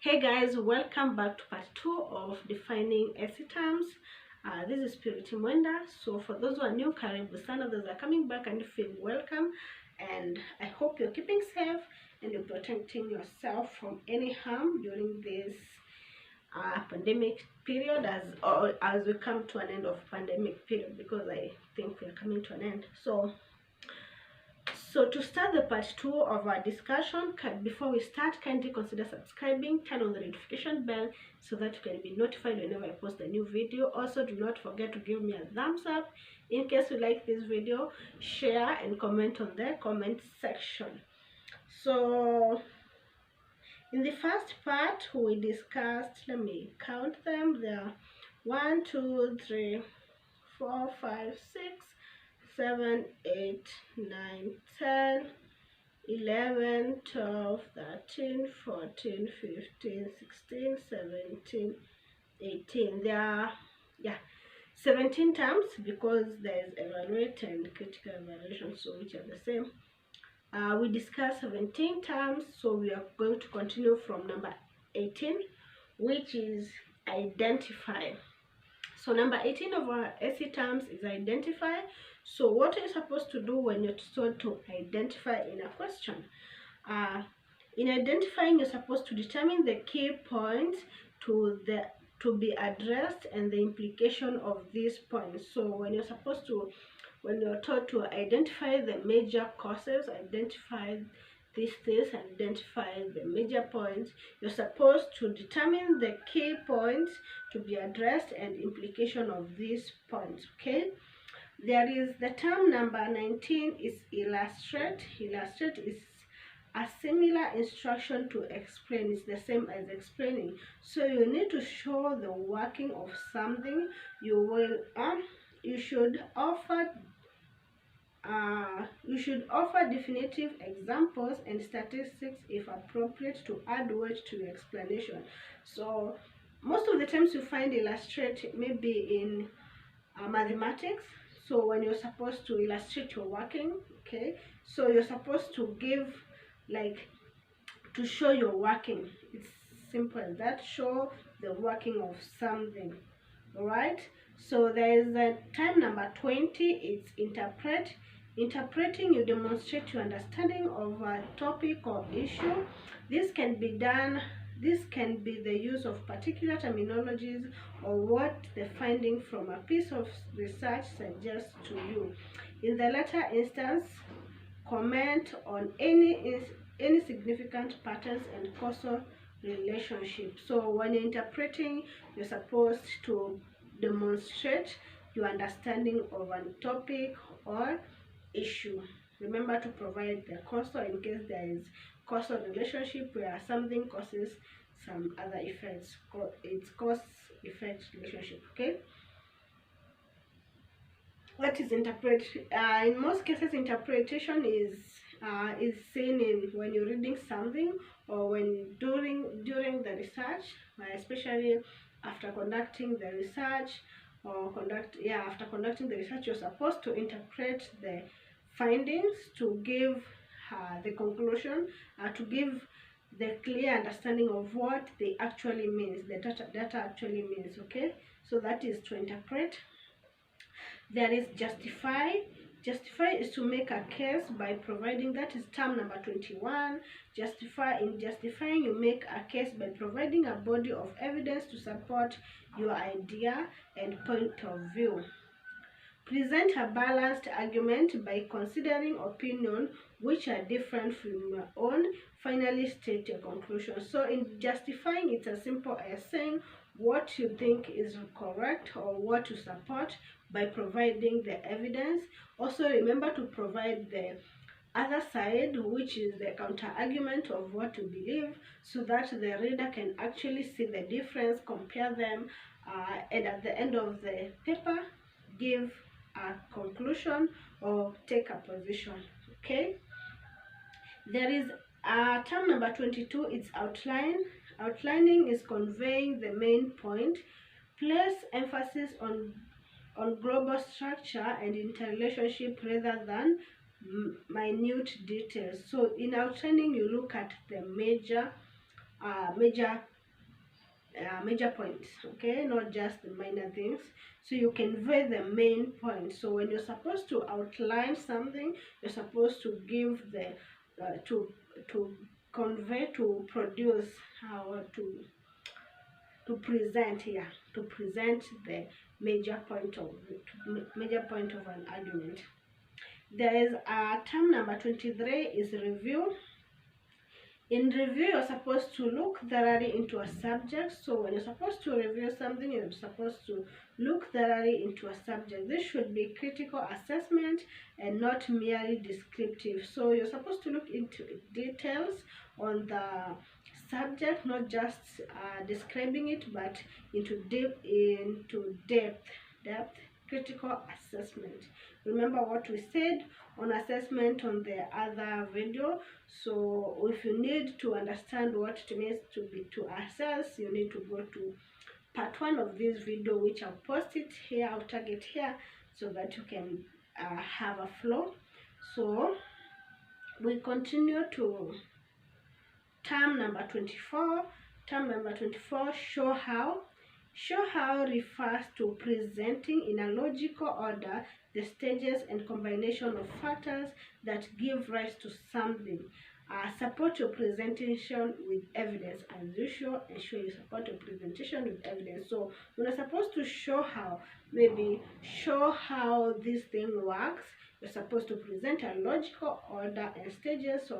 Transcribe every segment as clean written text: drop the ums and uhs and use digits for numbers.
Hey guys, welcome back to part 2 of defining SE terms. This is Purity Mwenda. So for those who are new, karibu sana. Those are coming back and feel welcome. And I hope you're keeping safe and you're protecting yourself from any harm during this pandemic period as we come to an end of pandemic period, because I think we're coming to an end. So to start the part 2 of our discussion, before we start, kindly consider subscribing, turn on the notification bell so that you can be notified whenever I post a new video. Also, do not forget to give me a thumbs up in case you like this video, share and comment on the comment section. So in the first part, we discussed, let me count them, there are 1, 2, 3, 4, 5, 6, 7, 8, 9, 10, 11, 12, 13, 14, 15, 16, 17, 18. There are 17 terms, because there is evaluate and critical evaluation, so which are the same. We discussed 17 terms, so we are going to continue from number 18, which is identify. So number 18 of our SE terms is identify. So what are you supposed to do when you're told to identify in a question? In identifying, you're supposed to determine the key points to be addressed and the implication of these points. So when you're told to identify the major causes, identify these things, identify the major points, you're supposed to determine the key points to be addressed and implication of these points. Okay, there is the term number 19 is illustrate. Illustrate is a similar instruction to explain. It's the same as explaining. So you need to show the working of something. You should offer definitive examples and statistics if appropriate to add weight to your explanation. So most of the times you find illustrate maybe in mathematics. So when you're supposed to illustrate your working, okay, so you're supposed to give, like, to show your working. It's simple as that. Show the working of something. All right, so there is the time number 20. It's interpret. Interpreting, you demonstrate your understanding of a topic or issue. This can be the use of particular terminologies or what the finding from a piece of research suggests to you. In the latter instance, comment on any significant patterns and causal relationship. So when you're interpreting, you're supposed to demonstrate your understanding of a topic or issue. Remember to provide the causal in case there is causal relationship where something causes some other effects. It's cause-effect relationship. Okay, what is interpret? In most cases, interpretation is seen in when you're reading something or when during the research, especially after conducting the research after conducting the research, you're supposed to interpret the findings to give the conclusion, to give the clear understanding of what they actually means, the data actually means. Okay, so that is to interpret. There is justify. Justify is to make a case by providing, that is term number 21. In justifying, you make a case by providing a body of evidence to support your idea and point of view. Present a balanced argument by considering opinions which are different from your own. Finally, state your conclusion. So in justifying, it's as simple as saying what you think is correct or what to support by providing the evidence. Also remember to provide the other side, which is the counter argument of what to believe, so that the reader can actually see the difference, compare them, and at the end of the paper give a conclusion or take a position. Okay, there is term number 22. It's outline. Outlining is conveying the main point. Place emphasis on global structure and interrelationship rather than minute details. So in outlining, you look at the major major points, okay, not just the minor things. So you convey the main point. So when you're supposed to outline something, you're supposed to give the to convey, to produce, how to present here, to present the major point of an argument. There is term number 23 is review. In review, you're supposed to look thoroughly into a subject. So when you're supposed to review something, you're supposed to look thoroughly into a subject. This should be critical assessment and not merely descriptive. So you're supposed to look into details on the subject, not just describing it, but into depth critical assessment. Remember what we said on assessment on the other video. So if you need to understand what it means to assess, you need to go to part 1 of this video, which I'll post it here, I'll tag it here, so that you can have a flow. So we continue to term number 24. Term number 24, show how. Show how refers to presenting in a logical order the stages and combination of factors that give rise to something. Support your presentation with evidence. As usual, ensure you support your presentation with evidence. So when you're supposed to show how, maybe show how this thing works, you're supposed to present a logical order and stages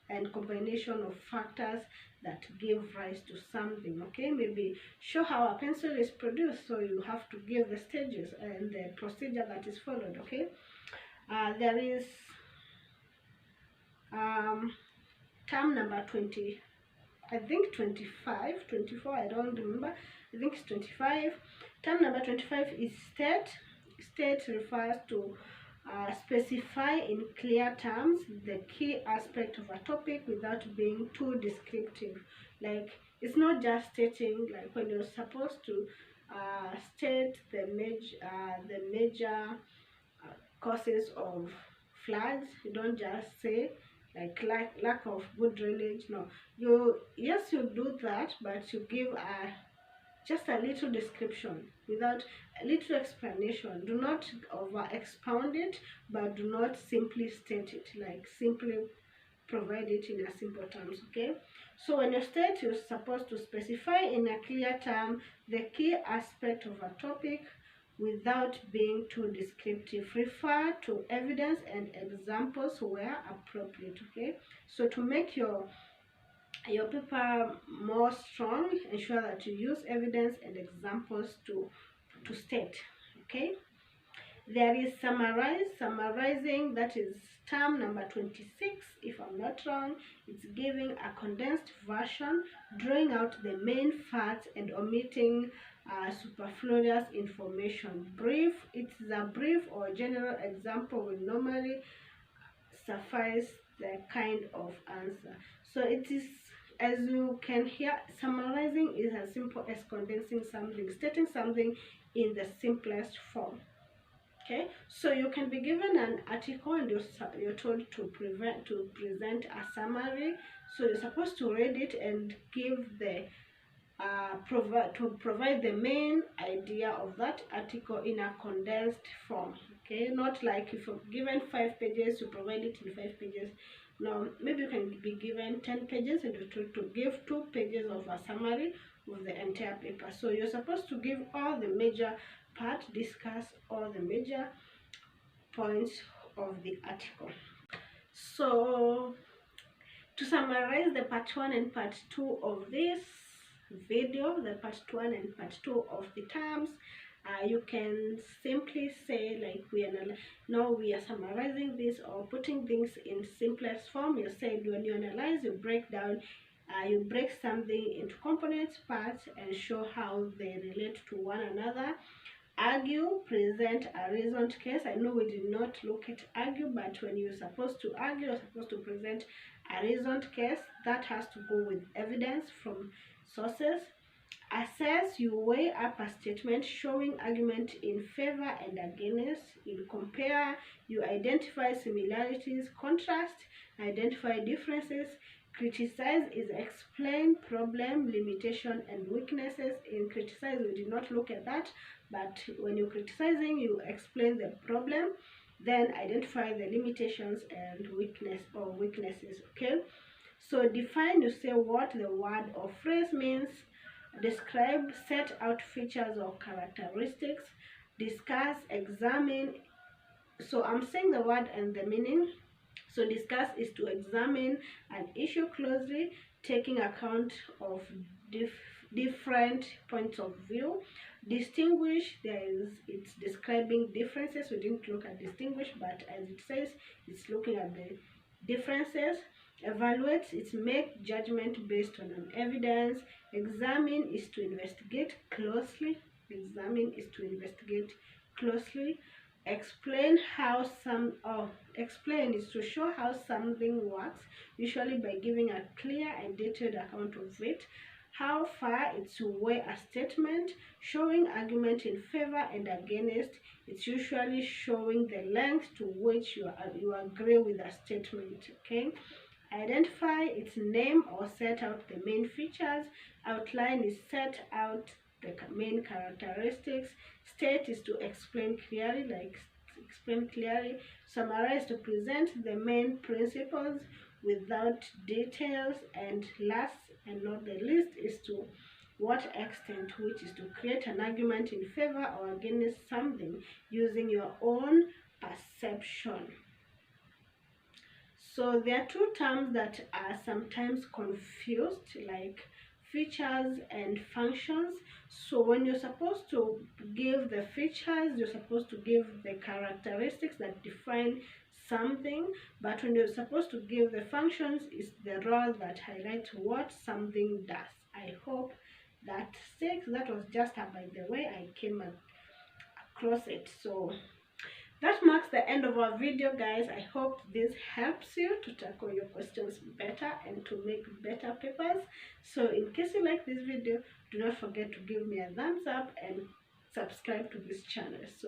and combination of factors that give rise to something. Okay, maybe show how a pencil is produced, so you have to give the stages and the procedure that is followed. Okay, there is term number 20, I think 25, 24, I don't remember, I think it's 25. Term number 25 is state. State refers to specify in clear terms the key aspect of a topic without being too descriptive. Like, it's not just stating, like when you're supposed to state the major causes of floods, you don't just say like lack of good drainage. No, you do that, but you give just a little description without a little explanation. Do not over expound it, but do not simply state it. Like, simply provide it in a simple terms. Okay, so when you state, you're supposed to specify in a clear term the key aspect of a topic without being too descriptive. Refer to evidence and examples where appropriate. Okay, so to make your paper more strong, ensure that you use evidence and examples to state. Okay, there is summarize. Summarizing, that is term number 26, if I'm not wrong. It's giving a condensed version, drawing out the main facts and omitting superfluous information. Brief, it's a brief or general example will normally suffice the kind of answer. So it is, as you can hear, summarizing is as simple as condensing something, stating something in the simplest form. Okay, so you can be given an article and you're told to present a summary. So you're supposed to read it and give the provide the main idea of that article in a condensed form. Okay, not like if you're given 5 pages, you provide it in 5 pages. Now, maybe you can be given 10 pages and you're told to give 2 pages of a summary of the entire paper. So you're supposed to give all the major part, discuss all the major points of the article. So to summarize the part 1 and part 2 of this video, the part 1 and part 2 of the terms, you can simply say, like, now we are summarizing this or putting things in simplest form. You said when you analyze, you break down, you break something into components, parts, and show how they relate to one another. Argue, present a reasoned case. I know we did not look at argue, but when you're supposed to argue, you're supposed to present a reasoned case. That has to go with evidence from sources. Assess, you weigh up a statement showing argument in favor and against. You compare, you identify similarities, contrast, identify differences, Criticize is explain problem, limitation, and weaknesses. In criticize, we did not look at that, but when you're criticizing, you explain the problem, then identify the limitations and weaknesses. Okay, so define, you say what the word or phrase means. Describe, set out features or characteristics. Discuss, examine. So I'm saying the word and the meaning. So discuss is to examine an issue closely, taking account of different points of view. Distinguish, it's describing differences. We didn't look at distinguish, but as it says, it's looking at the differences. Evaluate, it's make judgment based on an evidence. Examine is to investigate closely. Examine is to investigate closely. Explain explain is to show how something works, usually by giving a clear and detailed account of it. How far, it's to weigh a statement, showing argument in favor and against. It's usually showing the length to which you agree with a statement. Okay. Identify, its name or set out the main features. Outline is set out the main characteristics. State is to explain clearly, Summarize, to present the main principles without details. And last and not the least is to what extent, which is to create an argument in favor or against something using your own perception. So there are two terms that are sometimes confused, like features and functions. So when you're supposed to give the features, you're supposed to give the characteristics that define something, but when you're supposed to give the functions, it's the role that highlights what something does. I hope that sticks. That was just by the way I came across it. So that marks the end of our video, guys. I hope this helps you to tackle your questions better and to make better papers. So in case you like this video, do not forget to give me a thumbs up and subscribe to this channel. So